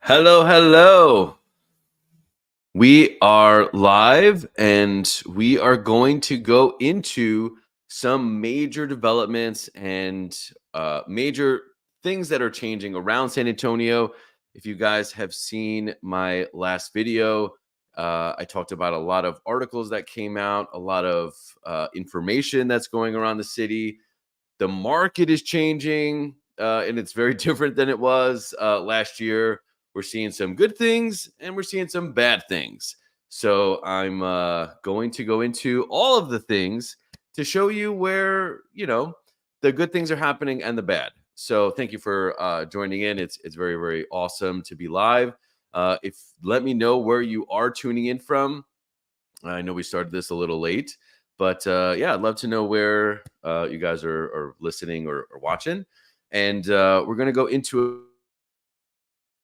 Hello, hello. We are live and we are going to go into some major developments and major things that are changing around San Antonio. If you guys have seen my last video, I talked about a lot of articles that came out, a lot of information that's going around the city. The market is changing, and it's very different than it was last year. We're seeing some good things and we're seeing some bad things. So I'm going to go into all of the things to show you where the good things are happening and the bad. So thank you for joining in. It's very very awesome to be live. If let me know where you are tuning in from. I know we started this a little late, but yeah, I'd love to know where you guys are listening or watching. And we're going to go into a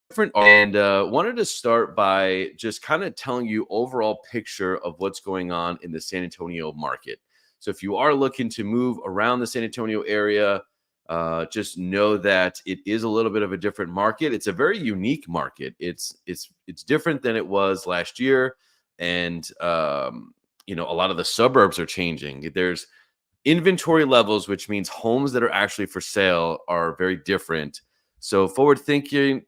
different and wanted to start by just kind of telling you overall picture of what's going on in the San Antonio market. So if you are looking to move around the San Antonio area, just know that it is a little bit of a different market. It's a very unique market. It's different than it was last year, and a lot of the suburbs are changing. There's inventory levels, which means homes that are actually for sale are very different. So forward thinking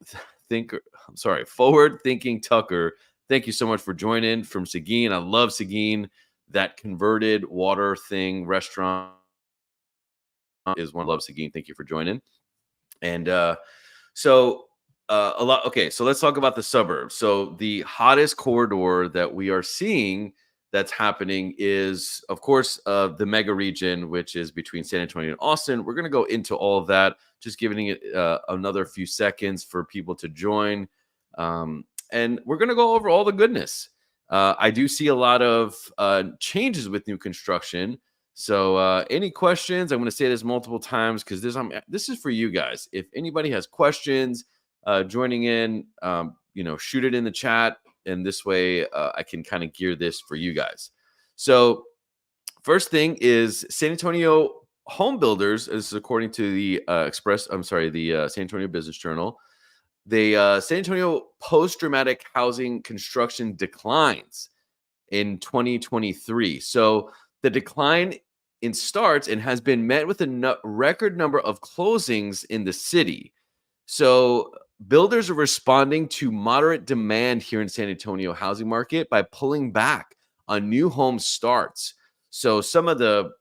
Tucker. Thank you so much for joining from Seguin. I love Seguin. That converted water thing restaurant is one. I love Seguin. Thank you for joining. And so a lot. Okay, so let's talk about the suburbs. So the hottest corridor that we are seeing that's happening is, of course, the mega region, which is between San Antonio and Austin. We're going to go into all of that, just giving it another few seconds for people to join. And we're going to go over all the goodness. I do see a lot of changes with new construction. So, any questions? I'm going to say this multiple times because this is for you guys. If anybody has questions, joining in, shoot it in the chat, and this way I can kind of gear this for you guys. So, first thing is San Antonio home builders, this is according to the San Antonio Business Journal. The San Antonio post-dramatic housing construction declines in 2023. So the decline in starts and has been met with a record number of closings in the city. So builders are responding to moderate demand here in San Antonio housing market by pulling back on new home starts. So some of the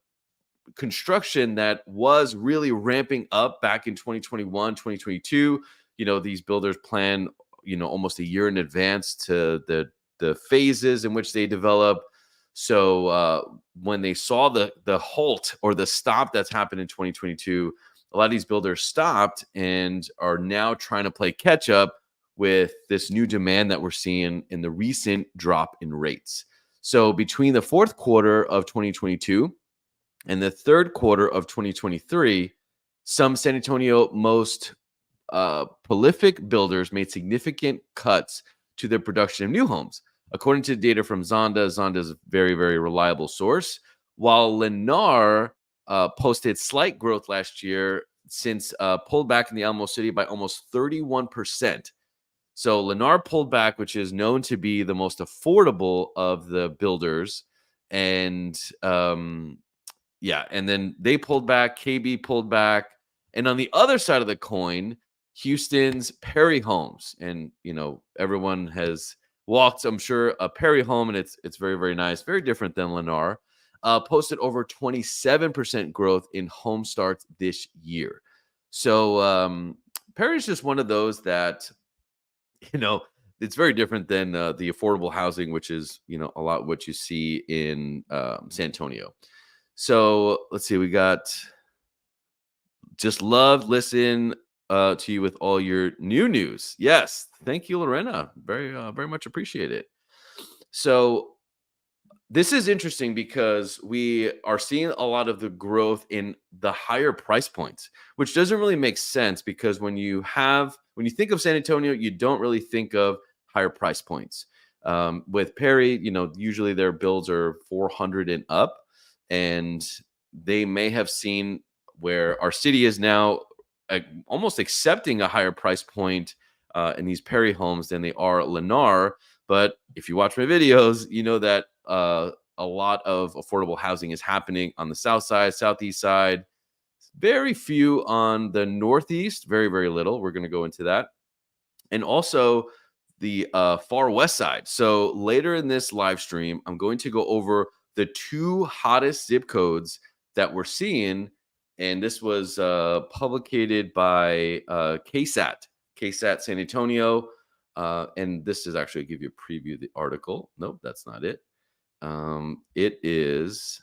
construction that was really ramping up back in 2021, 2022, these builders plan, almost a year in advance to the phases in which they develop. So when they saw the halt or the stop that's happened in 2022, a lot of these builders stopped and are now trying to play catch up with this new demand that we're seeing in the recent drop in rates. So between the fourth quarter of 2022 and the third quarter of 2023, some San Antonio most prolific builders made significant cuts to their production of new homes. According to data from Zonda is a very, very reliable source. While Lennar posted slight growth last year, since pulled back in the Almo City by almost 31%. So Lennar pulled back, which is known to be the most affordable of the builders. And and then they pulled back, KB pulled back. And on the other side of the coin, Houston's Perry Homes. And everyone has walked, I'm sure, a Perry home, and it's very, very nice, very different than Lennar. Posted over 27% growth in home starts this year. So Perry's just one of those that, it's very different than the affordable housing, which is, a lot what you see in San Antonio. So let's see, we got just listen to you with all your new news. Yes, thank you, Lorena. Very, very much appreciate it. So this is interesting because we are seeing a lot of the growth in the higher price points, which doesn't really make sense because when you think of San Antonio, you don't really think of higher price points. With Perry, usually their builds are 400 and up, and they may have seen where our city is now almost accepting a higher price point in these Perry homes than they are Lennar. But if you watch my videos, you know that a lot of affordable housing is happening on the south side, southeast side. Very few on the northeast. Very, very little. We're going to go into that, and also the far west side. So later in this live stream, I'm going to go over the two hottest zip codes that we're seeing. And this was publicated by KSAT San Antonio. And this is actually give you a preview of the article. Nope, that's not it. It is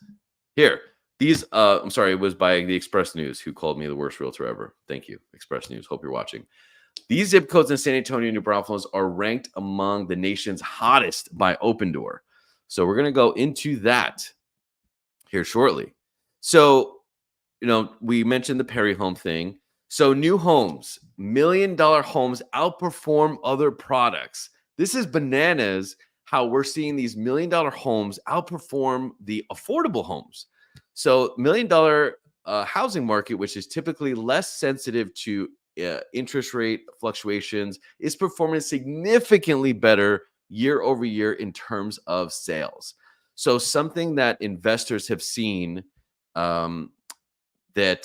here. These, I'm sorry, it was by the Express News, who called me the worst realtor ever. Thank you, Express News. Hope you're watching. These zip codes in San Antonio and New Braunfels are ranked among the nation's hottest by Open Door. So we're going to go into that here shortly. So, we mentioned the Perry home thing. So new homes, $1 million homes outperform other products. This is bananas how we're seeing these $1 million homes outperform the affordable homes. So $1 million housing market, which is typically less sensitive to interest rate fluctuations, is performing significantly better year over year in terms of sales. So something that investors have seen, that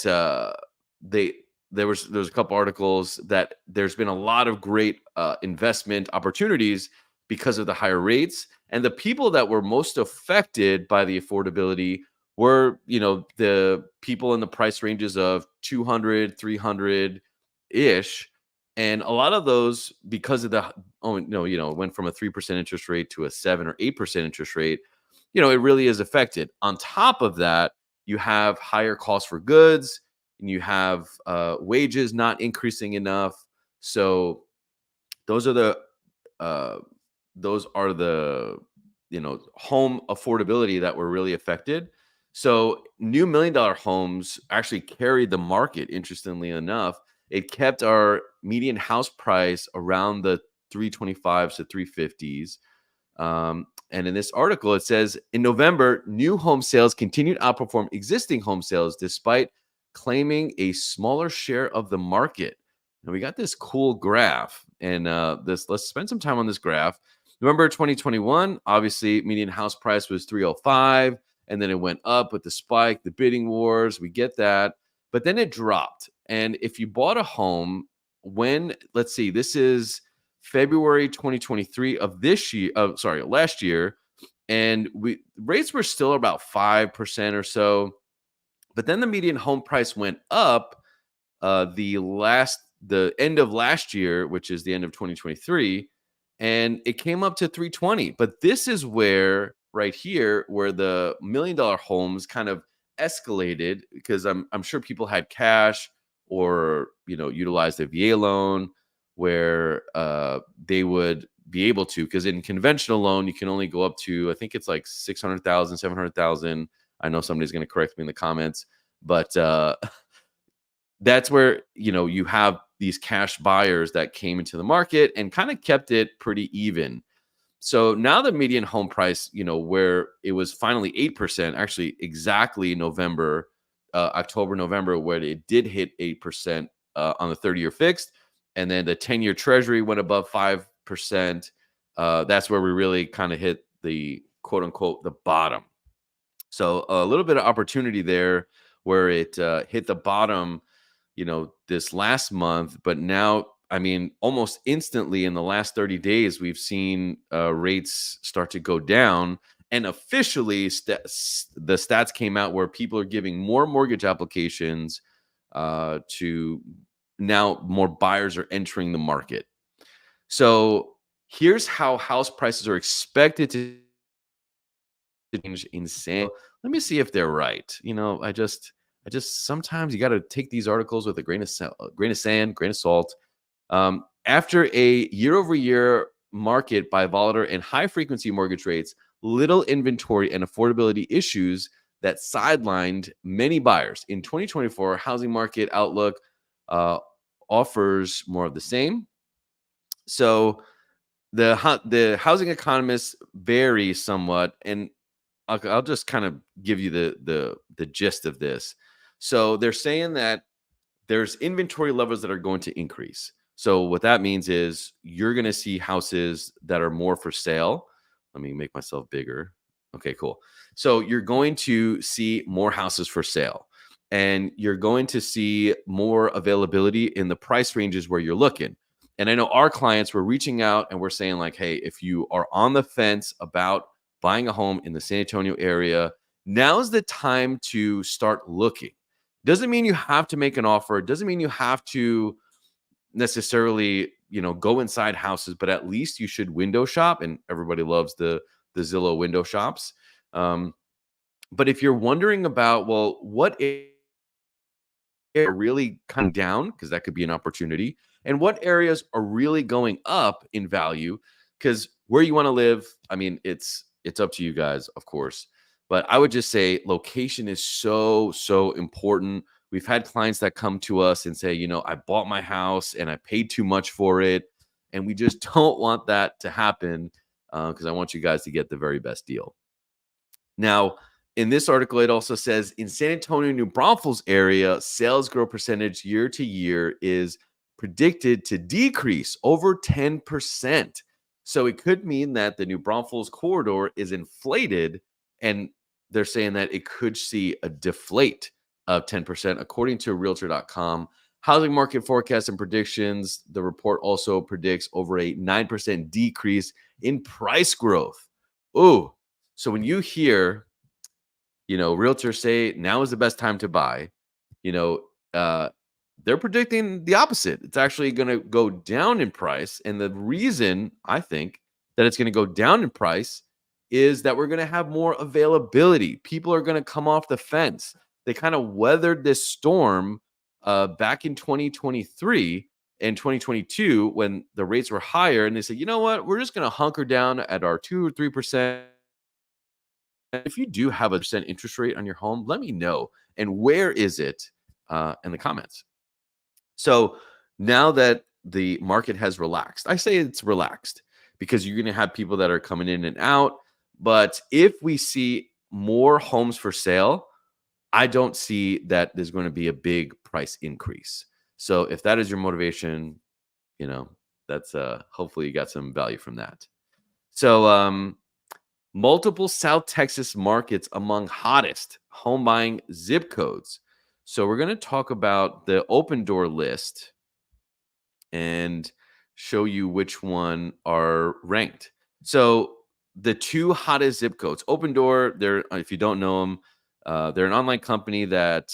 they there's a couple articles that there's been a lot of great investment opportunities because of the higher rates, and the people that were most affected by the affordability were the people in the price ranges of 200, 300 ish. And a lot of those, because of the it went from a 3% interest rate to a 7 or 8% interest rate, it really is affected. On top of that, you have higher costs for goods, and you have wages not increasing enough. So those are the uh, home affordability that were really affected. So new $1 million homes actually carried the market. Interestingly enough, it kept our median house price around the 325s to 350s. And in this article, it says in November, new home sales continued to outperform existing home sales despite claiming a smaller share of the market. And we got this cool graph, and let's spend some time on this graph. November 2021, obviously, median house price was 305, and then it went up with the spike, the bidding wars. We get that, but then it dropped. And if you bought a home let's see, this is February 2023 of this year, last year, and rates were still about 5% or so. But then the median home price went up the end of last year, which is the end of 2023, and it came up to 320. But this is where right here where the $1 million homes kind of escalated, because I'm sure people had cash or utilized a VA loan where they would be able to, because in conventional loan you can only go up to, I think it's like 600,000, 700,000. I know somebody's going to correct me in the comments, but that's where you have these cash buyers that came into the market and kind of kept it pretty even. So now the median home price, where it was finally 8%, actually exactly October, November, where it did hit 8% on the 30-year fixed, and then the 10-year treasury went above 5%. That's where we really kind of hit the quote unquote the bottom. So a little bit of opportunity there where it hit the bottom, this last month. But now, I mean, almost instantly in the last 30 days, we've seen rates start to go down. And officially, the stats came out where people are giving more mortgage applications to now more buyers are entering the market. So here's how house prices are expected to change in San. Let me see if they're right. I just sometimes you got to take these articles with a grain of sand, grain of salt. After a year-over-year market by volatile and high-frequency mortgage rates, little inventory and affordability issues that sidelined many buyers in 2024, housing market outlook offers more of the same. So the housing economists vary somewhat, and I'll just kind of give you the gist of this. So they're saying that there's inventory levels that are going to increase. So what that means is you're going to see houses that are more for sale. Let me make myself bigger. Okay, cool. So you're going to see more houses for sale, and you're going to see more availability in the price ranges where you're looking. And I know our clients were reaching out and we're saying like, hey, if you are on the fence about buying a home in the San Antonio area, now's the time to start looking. Doesn't mean you have to make an offer. It doesn't mean you have to necessarily, go inside houses, but at least you should window shop. And everybody loves the Zillow window shops. Um, but if you're wondering about, well, what are really coming down, because that could be an opportunity, and what areas are really going up in value, because where you want to live, I mean, it's up to you guys, of course, but I would just say location is so important. We've had clients that come to us and say, I bought my house and I paid too much for it, and we just don't want that to happen, because I want you guys to get the very best deal. Now, in this article, it also says in San Antonio, New Braunfels area, sales growth percentage year to year is predicted to decrease over 10%. So it could mean that the New Braunfels corridor is inflated, and they're saying that it could see a deflate of 10%, according to Realtor.com. Housing market forecasts and predictions. The report also predicts over a 9% decrease in price growth. Ooh, so when you hear, realtors say now is the best time to buy, you know, uh, they're predicting the opposite. It's actually going to go down in price. And the reason I think that it's going to go down in price is that we're going to have more availability. People are going to come off the fence. They kind of weathered this storm back in 2023 and 2022 when the rates were higher. And they said, you know what? We're just going to hunker down at our 2 or 3%. If you do have a percent interest rate on your home, let me know. And where is it in the comments? So now that the market has relaxed, I say it's relaxed because you're going to have people that are coming in and out. But if we see more homes for sale, I don't see that there's going to be a big price increase. So if that is your motivation, you know, that's hopefully you got some value from that. So multiple South Texas markets among hottest home buying zip codes. So we're going to talk about the open door list and show you which one are ranked. So the two hottest zip codes, Open Door, they're if you don't know them, they're an online company that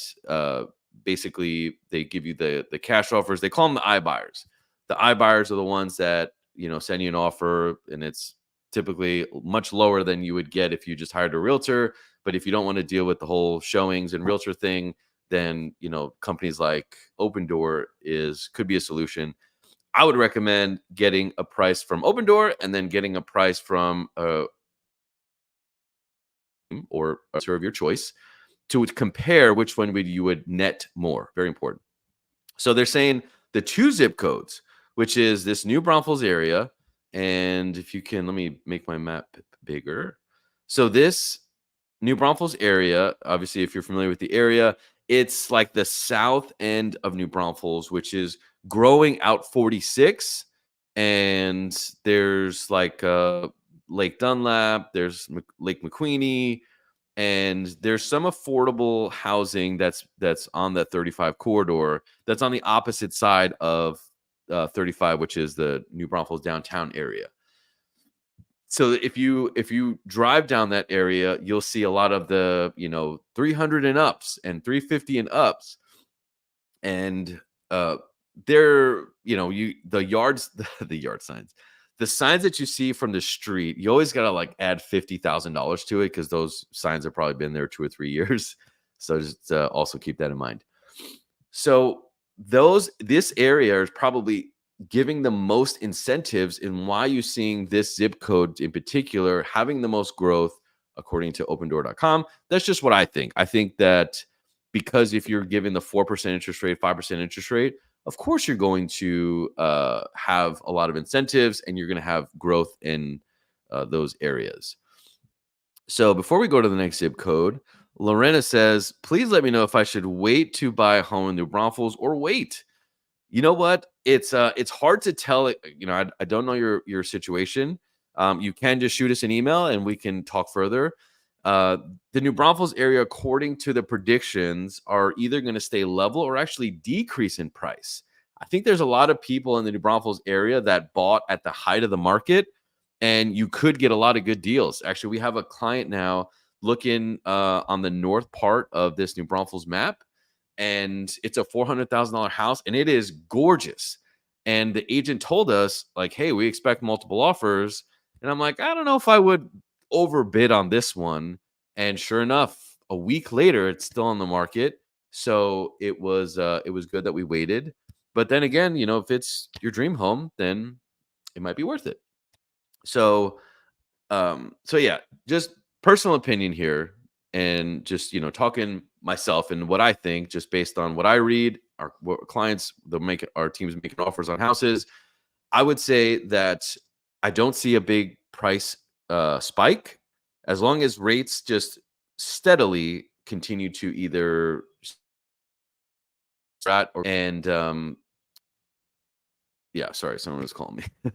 basically they give you the cash offers. They call them the iBuyers. The iBuyers are the ones that send you an offer, and it's typically much lower than you would get if you just hired a realtor. But if you don't want to deal with the whole showings and realtor thing, then companies like Open Door could be a solution. I would recommend getting a price from Open Door and then getting a price from or a realtor of your choice to compare which one you would net more. Very important. So they're saying the two zip codes, which is this New Braunfels area, and if you can, let me make my map bigger. So this New Braunfels area, obviously, if you're familiar with the area, it's like the south end of New Braunfels, which is growing out 46. And there's like Lake Dunlap, there's Lake McQueenie, and there's some affordable housing that's on that 35 corridor that's on the opposite side of 35, which is the New Braunfels downtown area. So if you drive down that area, you'll see a lot of the 300 and ups and 350 and ups, and they're the yards the yard signs, the signs that you see from the street, you always gotta like add $50,000 to it because those signs have probably been there 2 or 3 years. So just also keep that in mind. So this area is probably giving the most incentives in why you're seeing this zip code in particular having the most growth, according to opendoor.com. That's just what I think. I think that because if you're given the 4% interest rate, 5% interest rate, of course you're going to have a lot of incentives and you're going to have growth in those areas. So before we go to the next zip code, Lorena says, please let me know if I should wait to buy a home in New Braunfels or wait. You know what? It's hard to tell. I don't know your situation. You can just shoot us an email and we can talk further. Uh, the New Braunfels area, according to the predictions, are either going to stay level or actually decrease in price. I think there's a lot of people in the New Braunfels area that bought at the height of the market, and you could get a lot of good deals. Actually, we have a client now looking on the north part of this New Braunfels map, and it's a $400,000 house, and it is gorgeous. And the agent told us, like, hey, we expect multiple offers. And I'm like, I don't know if I would overbid on this one. And sure enough, a week later, it's still on the market. So it was good that we waited. But then again, if it's your dream home, then it might be worth it. So so yeah, just personal opinion here, and just talking myself and what I think, just based on what I read, our what clients, our teams making offers on houses. I would say that I don't see a big price spike as long as rates just steadily continue to either strat or and yeah, sorry, someone was calling me.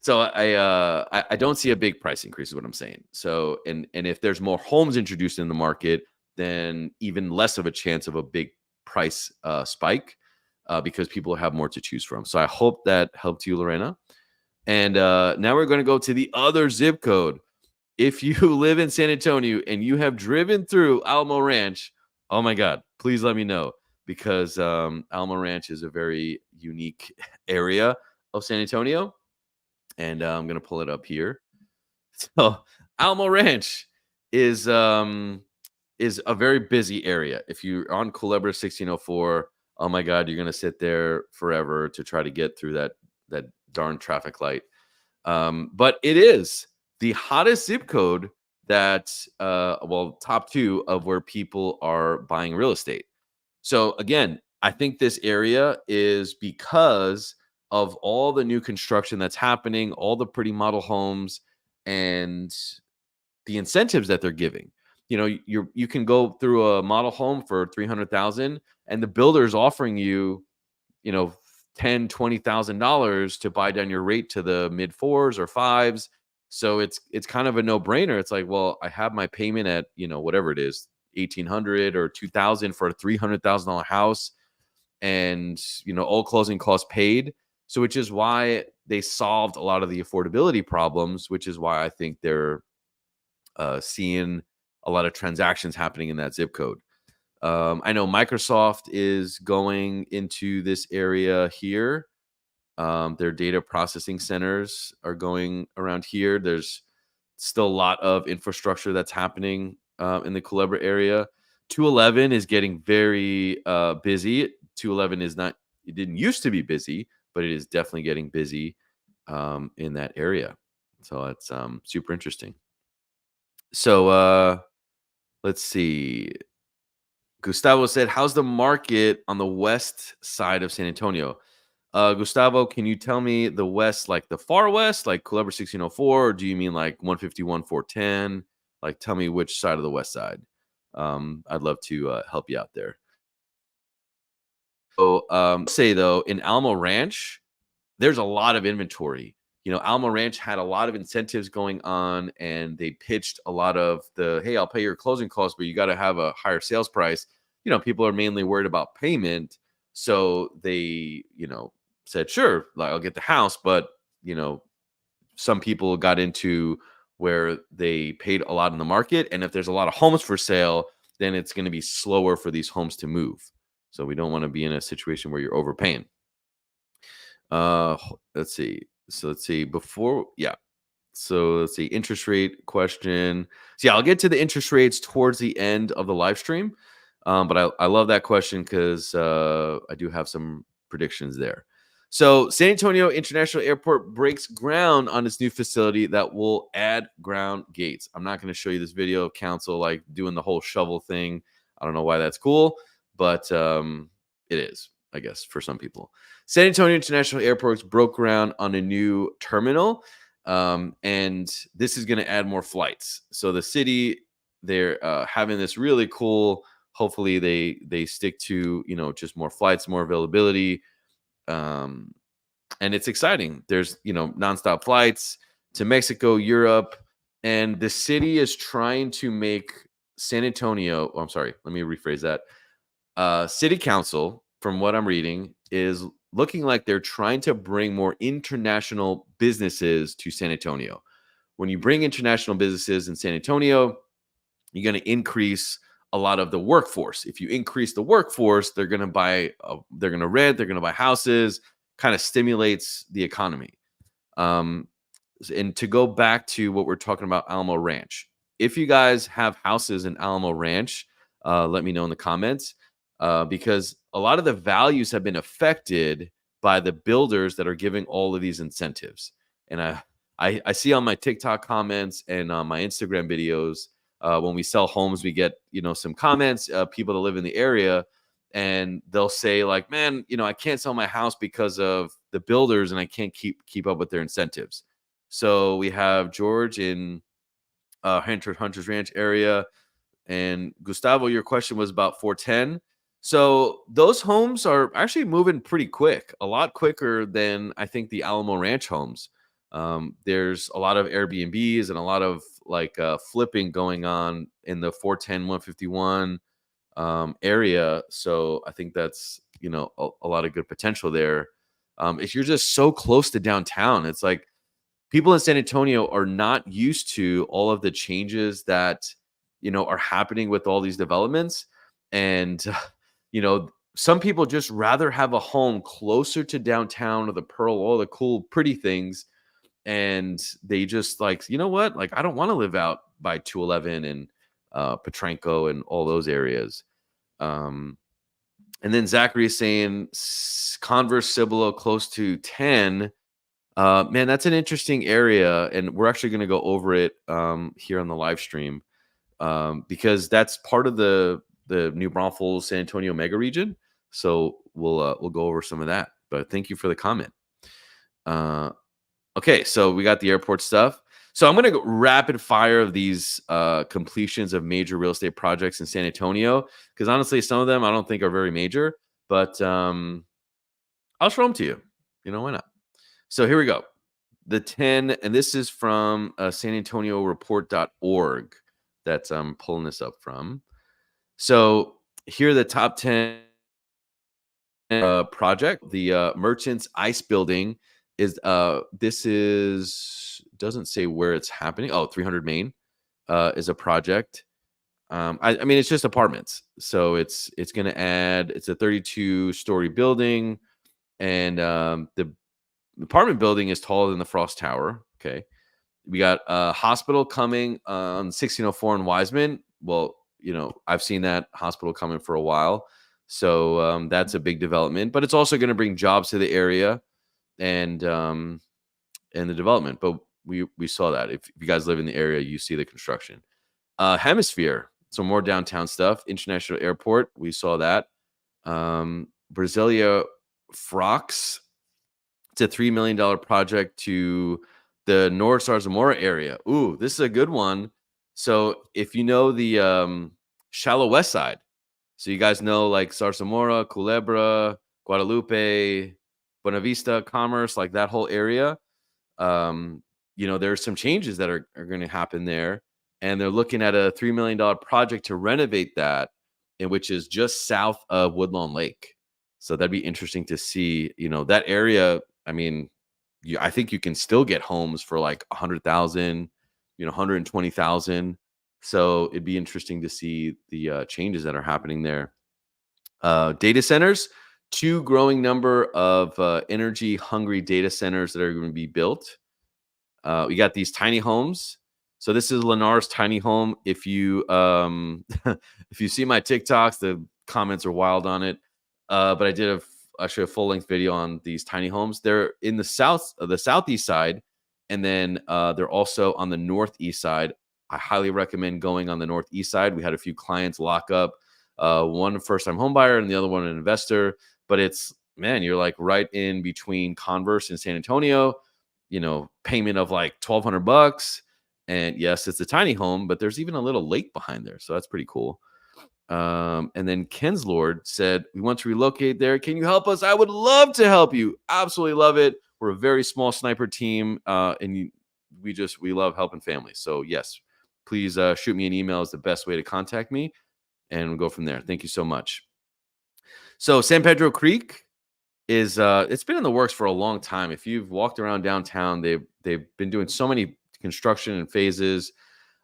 So I don't see a big price increase is what I'm saying. So and if there's more homes introduced in the market, then even less of a chance of a big price spike, because people have more to choose from. So I hope that helped you, Lorena. And now we're going to go to the other zip code. If you live in San Antonio and you have driven through Almo Ranch, oh my God, please let me know, because Almo Ranch is a very unique area of San Antonio, and I'm gonna pull it up here. So Almo Ranch is a very busy area. If you're on Culebra 1604, oh my God, you're gonna sit there forever to try to get through that darn traffic light. But it is the hottest zip code that well, top two of where people are buying real estate. So again, I think this area is because of all the new construction that's happening, all the pretty model homes, and the incentives that they're giving. You can go through a model home for 300,000, and the builder's offering you, you know, 10, $20,000 to buy down your rate to the mid fours or fives. So it's kind of a no brainer. It's like, well, I have my payment at, whatever it is, 1,800 or 2,000 for a $300,000 house, and all closing costs paid. So which is why they solved a lot of the affordability problems, which is why I think they're seeing a lot of transactions happening in that zip code. I know Microsoft is going into this area here. Their data processing centers are going around here. There's still a lot of infrastructure that's happening in the Culebra area. 211 is getting very busy. 211 is not, it didn't used to be busy, but it is definitely getting busy in that area. So it's super interesting. So let's see. Gustavo said, how's the market on the west side of San Antonio? Gustavo, can you tell me the west, like the far west, like Culebra 1604, or do you mean like 151, 410? Like, tell me which side of the west side. I'd love to help you out there. So, say though, in Almo Ranch, there's a lot of inventory. Almo Ranch had a lot of incentives going on, and they pitched a lot of the, hey, I'll pay your closing costs, but you got to have a higher sales price. People are mainly worried about payment. So they, said, sure, like, I'll get the house. But, some people got into where they paid a lot in the market. And if there's a lot of homes for sale, then it's going to be slower for these homes to move. So we don't want to be in a situation where you're overpaying. Let's see. So let's see. So let's see. Interest rate question. So yeah, I'll get to the interest rates towards the end of the live stream. But I love that question because I do have some predictions there. So San Antonio International Airport breaks ground on its new facility that will add ground gates. I'm not going to show you this video of council like doing the whole shovel thing. I don't know why that's cool, but it is, I guess, for some people. San Antonio International Airport broke ground on a new terminal, and this is going to add more flights. So the city, they're having this really cool. Hopefully, they stick to just more flights, more availability. Um, and it's exciting. There's, nonstop flights to Mexico, Europe, and the city is trying to make San Antonio. Oh, I'm sorry. Let me rephrase that. City council, from what I'm reading, is looking like they're trying to bring more international businesses to San Antonio. When you bring international businesses in San Antonio, you're going to increase a lot of the workforce. If you increase the workforce, they're going to they're going to rent, they're going to buy houses, kind of stimulates the economy. Um, and to go back to what we're talking about, Almo Ranch. If you guys have houses in Alamo Ranch, let me know in the comments, because a lot of the values have been affected by the builders that are giving all of these incentives. And I see on my TikTok comments and on my Instagram videos, when we sell homes, we get some comments, people that live in the area, and they'll say like, "Man, I can't sell my house because of the builders, and I can't keep up with their incentives." So we have George in Hunters Ranch area, and Gustavo, your question was about 410. So those homes are actually moving pretty quick, a lot quicker than I think the Alamo Ranch homes. There's a lot of Airbnbs and a lot of like flipping going on in the 410, 151 area. So I think that's a lot of good potential there. If you're just so close to downtown, it's like people in San Antonio are not used to all of the changes that are happening with all these developments, and some people just rather have a home closer to downtown or the Pearl, all the cool pretty things, and they just like, you know what, like I don't want to live out by 211 and Petranco and all those areas. um and then Zachary is saying Converse Cibolo close to 10. Man, that's an interesting area, and we're actually going to go over it here on the live stream, because that's part of the New Braunfels San Antonio mega region. So we'll go over some of that. But thank you for the comment. Uh, okay, so we got the airport stuff. So I'm going to go rapid fire of these completions of major real estate projects in San Antonio, because honestly, some of them I don't think are very major, but I'll show them to you. Why not? So here we go. The 10, and this is from San Antonio report.org that I'm pulling this up from. So here are the top 10 project. The Merchants Ice Building is this is doesn't say where it's happening. Oh, 300 Main is a project. I mean, it's just apartments. So it's going to add, it's a 32-story building, and the apartment building is taller than the Frost Tower. Okay. We got a hospital coming on 1604 in Wiseman. Well, I've seen that hospital coming for a while. So that's a big development, but it's also going to bring jobs to the area and the development. But we saw that. If you guys live in the area, you see the construction. Hemisphere, so more downtown stuff. International Airport, we saw that. Brasilia Frocks, it's a $3 million project to the North Star Zamora area. Ooh, this is a good one. So if you know the shallow west side, so you guys know like Zarzamora, Culebra, Guadalupe, Buena Vista, Commerce, like that whole area. There's some changes that are going to happen there. And they're looking at a $3 million project to renovate that, in which is just south of Woodlawn Lake. So that'd be interesting to see, that area. I mean, I think you can still get homes for like 100,000, 120,000. So it'd be interesting to see the changes that are happening there. Data centers, two growing number of energy hungry data centers that are going to be built. We got these tiny homes. So this is Lennar's tiny home. If you if you see my TikToks, the comments are wild on it. But I did actually a full length video on these tiny homes. They're in the southeast side, and then they're also on the northeast side. I highly recommend going on the northeast side. We had a few clients lock up, one first time home buyer and the other one an investor. But it's, man, you're like right in between Converse and San Antonio. Payment of like $1,200. And yes, it's a tiny home, but there's even a little lake behind there. So that's pretty cool. And then Ken's Lord said, "We want to relocate there. Can you help us? I would love to help you. Absolutely love it. We're a very small sniper team, we love helping families. So yes, please shoot me an email is the best way to contact me, and we'll go from there. Thank you so much." So San Pedro Creek is it's been in the works for a long time. If you've walked around downtown, they've been doing so many construction and phases.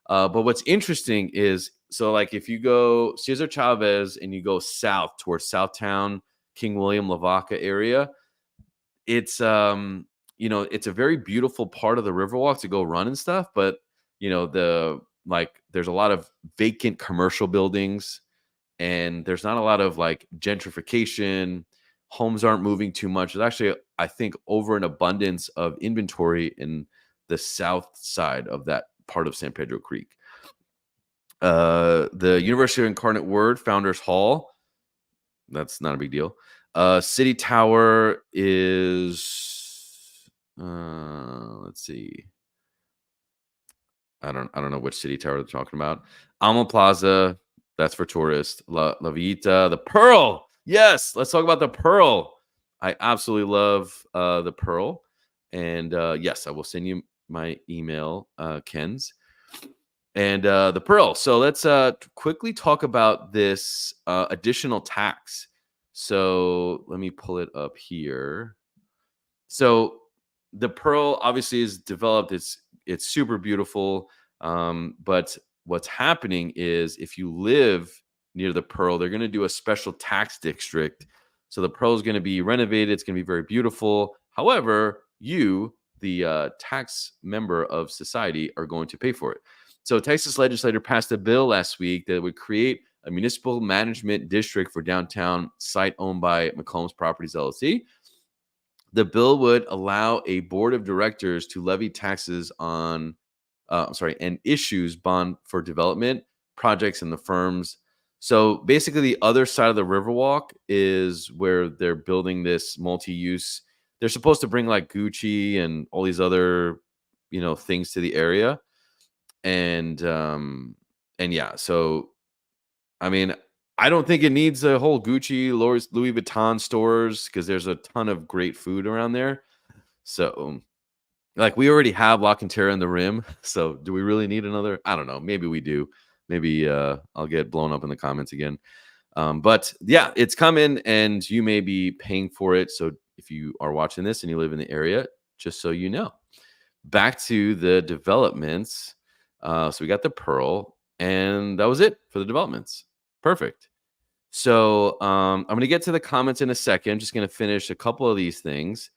But what's interesting is, so like if you go Cesar Chavez and you go south towards Southtown, King William Lavaca area, it's it's a very beautiful part of the Riverwalk to go run and stuff. But there's a lot of vacant commercial buildings, and there's not a lot of like gentrification. Homes aren't moving too much. There's actually, I think, over an abundance of inventory in the south side of that part of San Pedro Creek. The University of Incarnate Word Founders Hall, that's not a big deal. City Tower is let's see. I don't know which city tower they're talking about. Almo Plaza, that's for tourists. La Vita, the Pearl. Yes, let's talk about the Pearl. I absolutely love the Pearl. And yes, I will send you my email, Ken's. And the Pearl. So let's quickly talk about this additional tax. So let me pull it up here. So the Pearl obviously is developed. It's super beautiful. But what's happening is, if you live near the Pearl, they're going to do a special tax district. So the Pearl is going to be renovated. It's going to be very beautiful. However, you, the tax member of society, are going to pay for it. So Texas legislator passed a bill last week that would create a municipal management district for downtown site owned by McCombs Properties LLC. The bill would allow a board of directors to levy taxes on, and issues bond for development projects in the firms. So basically, the other side of the Riverwalk is where they're building this multi-use. They're supposed to bring like Gucci and all these other, things to the area, and yeah. So I mean, I don't think it needs a whole Gucci, Louis Vuitton stores, because there's a ton of great food around there. So, like, we already have La Cantera in the Rim. So, do we really need another? I don't know. Maybe we do. Maybe I'll get blown up in the comments again. But yeah, it's coming, and you may be paying for it. So, if you are watching this and you live in the area, just so you know. Back to the developments. So, we got the Pearl, and that was it for the developments. Perfect. So I'm going to get to the comments in a second. I'm just going to finish a couple of these things.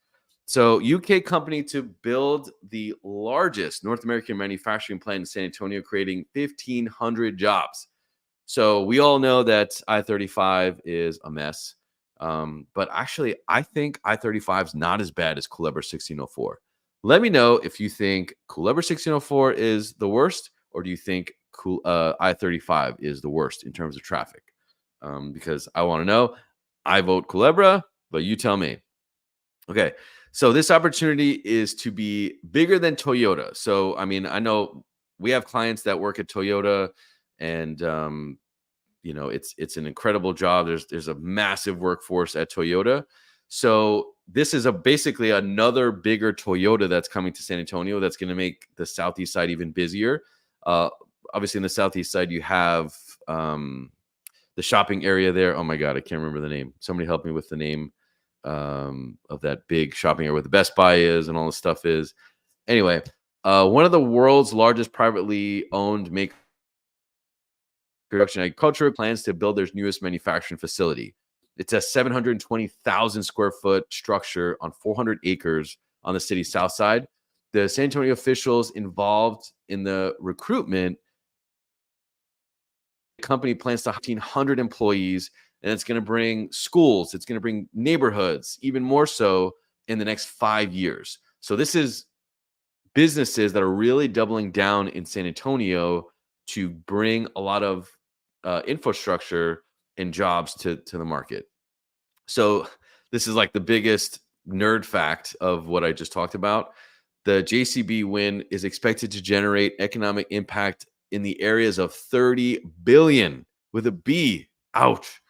So UK company to build the largest North American manufacturing plant in San Antonio, creating 1,500 jobs. So we all know that I-35 is a mess. But actually, I think I-35 is not as bad as Culebra 1604. Let me know if you think Culebra 1604 is the worst, or do you think I-35 is the worst in terms of traffic? Because I want to know. I vote Culebra, but you tell me. Okay, so this opportunity is to be bigger than Toyota. So, I mean, I know we have clients that work at Toyota, and it's an incredible job. There's a massive workforce at Toyota. So this is basically another bigger Toyota that's coming to San Antonio. That's going to make the southeast side even busier. Obviously, in the southeast side, you have the shopping area there. Oh my God, I can't remember the name. Somebody help me with the name of that big shopping area where the Best Buy is and all the stuff is. Anyway, one of the world's largest privately owned maker production agriculture plans to build their newest manufacturing facility. It's a 720,000 square foot structure on 400 acres on the city's south side. The San Antonio officials involved in the recruitment company plans to 1,500 employees, and it's going to bring schools, it's going to bring neighborhoods, even more so in the next 5 years. So this is businesses that are really doubling down in San Antonio to bring a lot of infrastructure and jobs to the market. So this is like the biggest nerd fact of what I just talked about. The JCB win is expected to generate economic impact in the areas of 30 billion with a B. Ouch.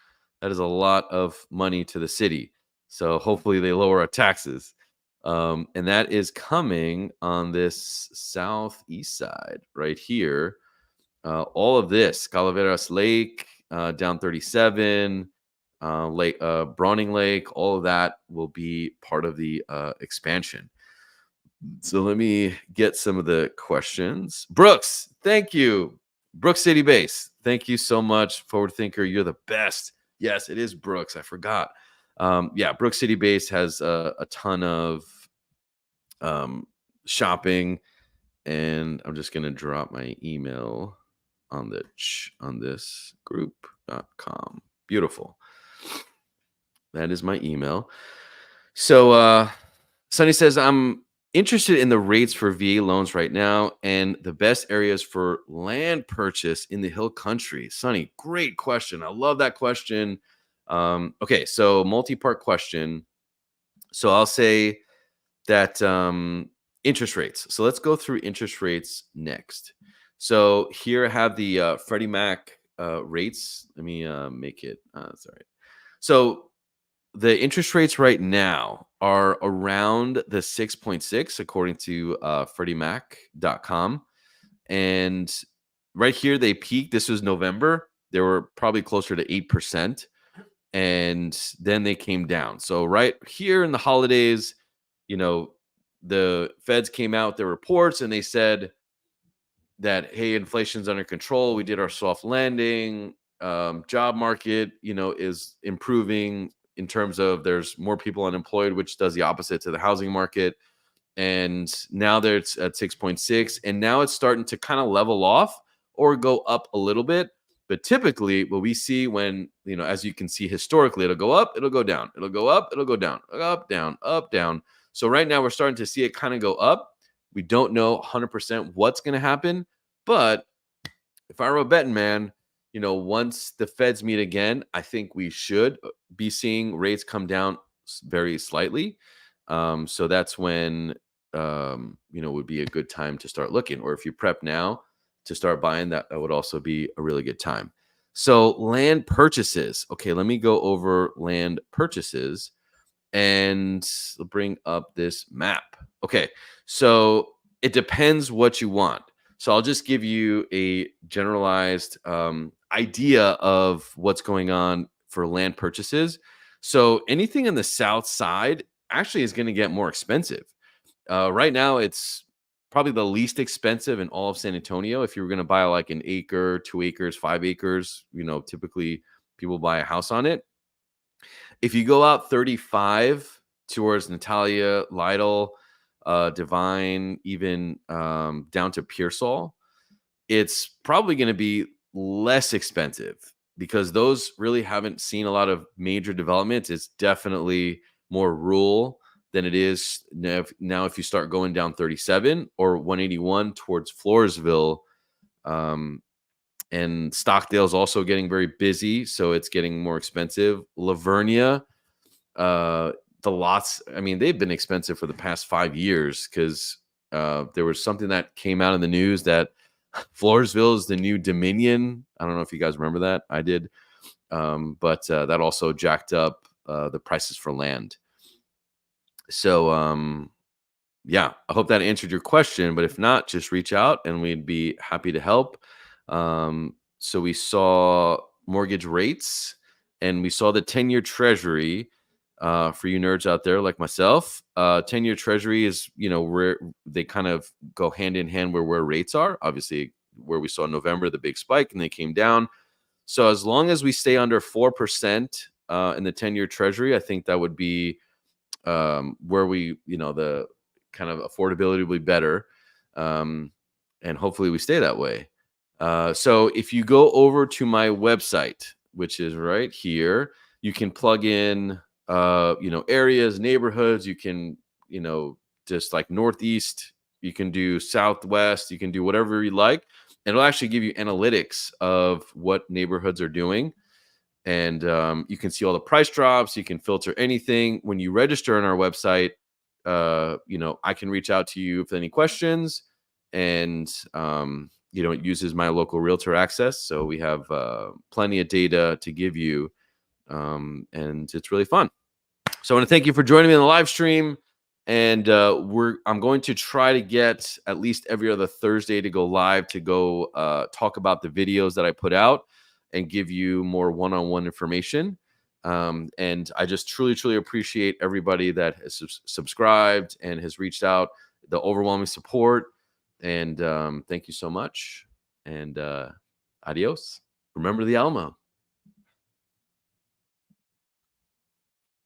That is a lot of money to the city. So hopefully they lower our taxes. And that is coming on this southeast side right here. All of this, Calaveras Lake, down 37, Lake Browning Lake, all of that will be part of the expansion. So let me get some of the questions. Brooks, thank you. Brooks City Base, thank you so much. Forward thinker, you're the best. Yes, it is Brooks. I forgot. Yeah, Brooks City Base has a ton of um, shopping, and I'm just gonna drop my email on on this group.com. Beautiful. That is my email. So Sonny says, I'm interested in the rates for VA loans right now and the best areas for land purchase in the hill country. Sonny, great question. I love that question. Okay, so multi-part question. So I'll say that interest rates. So let's go through interest rates next. So here I have the Freddie Mac rates. Let me make it. Sorry. So the interest rates right now are around the 6.6 according to FreddieMac.com. And right here they peaked. This was November. They were probably closer to 8%. And then they came down. So right here in the holidays, you know, the feds came out with their reports and they said that, hey, inflation's under control. We did our soft landing. Job market, is improving in terms of there's more people unemployed, which does the opposite to the housing market. And now that it's at 6.6, and now it's starting to kind of level off or go up a little bit. But typically, what we see when, as you can see historically, it'll go up, it'll go down, it'll go up, it'll go down, up, down, up, down. So right now we're starting to see it kind of go up. We don't know 100% what's going to happen, but if I were a betting man, once the Feds meet again, I think we should be seeing rates come down very slightly. So that's when, would be a good time to start looking. Or if you prep now to start buying, that would also be a really good time. So land purchases. Okay, let me go over land purchases and bring up this map. Okay, so it depends what you want. So I'll just give you a generalized idea of what's going on for land purchases. So anything in the south side actually is going to get more expensive. Right now, it's probably the least expensive in all of San Antonio. If you were going to buy like an acre, 2 acres, 5 acres, typically people buy a house on it. If you go out 35 towards Natalia, Lytle, Divine, even down to Pearsall, it's probably going to be less expensive because those really haven't seen a lot of major development. It's definitely more rural than it is now. If you start going down 37 or 181 towards Floresville, and Stockdale's also getting very busy, so it's getting more expensive. Lavernia, the lots, I mean, they've been expensive for the past 5 years because there was something that came out in the news that Floresville is the new Dominion. I don't know if you guys remember that. I did. But that also jacked up the prices for land. So, yeah, I hope that answered your question. But if not, just reach out and we'd be happy to help. So we saw mortgage rates and we saw the 10-year treasury. For you nerds out there like myself, 10-year treasury is, where they kind of go hand in hand where rates are. Obviously, where we saw in November, the big spike and they came down. So as long as we stay under 4% in the 10-year treasury, I think that would be where we, the kind of affordability will be better. And hopefully we stay that way. So if you go over to my website, which is right here, you can plug in, areas, neighborhoods. You can, just like Northeast, you can do Southwest, you can do whatever you like. And it'll actually give you analytics of what neighborhoods are doing. And you can see all the price drops. You can filter anything. When you register on our website, I can reach out to you with any questions. And uses my local realtor access. So we have plenty of data to give you, and it's really fun. So I want to thank you for joining me on the live stream. And I'm going to try to get at least every other Thursday to go live to go talk about the videos that I put out and give you more one-on-one information. And I just truly, truly appreciate everybody that has subscribed and has reached out, the overwhelming support. And thank you so much. And adios. Remember the Almo.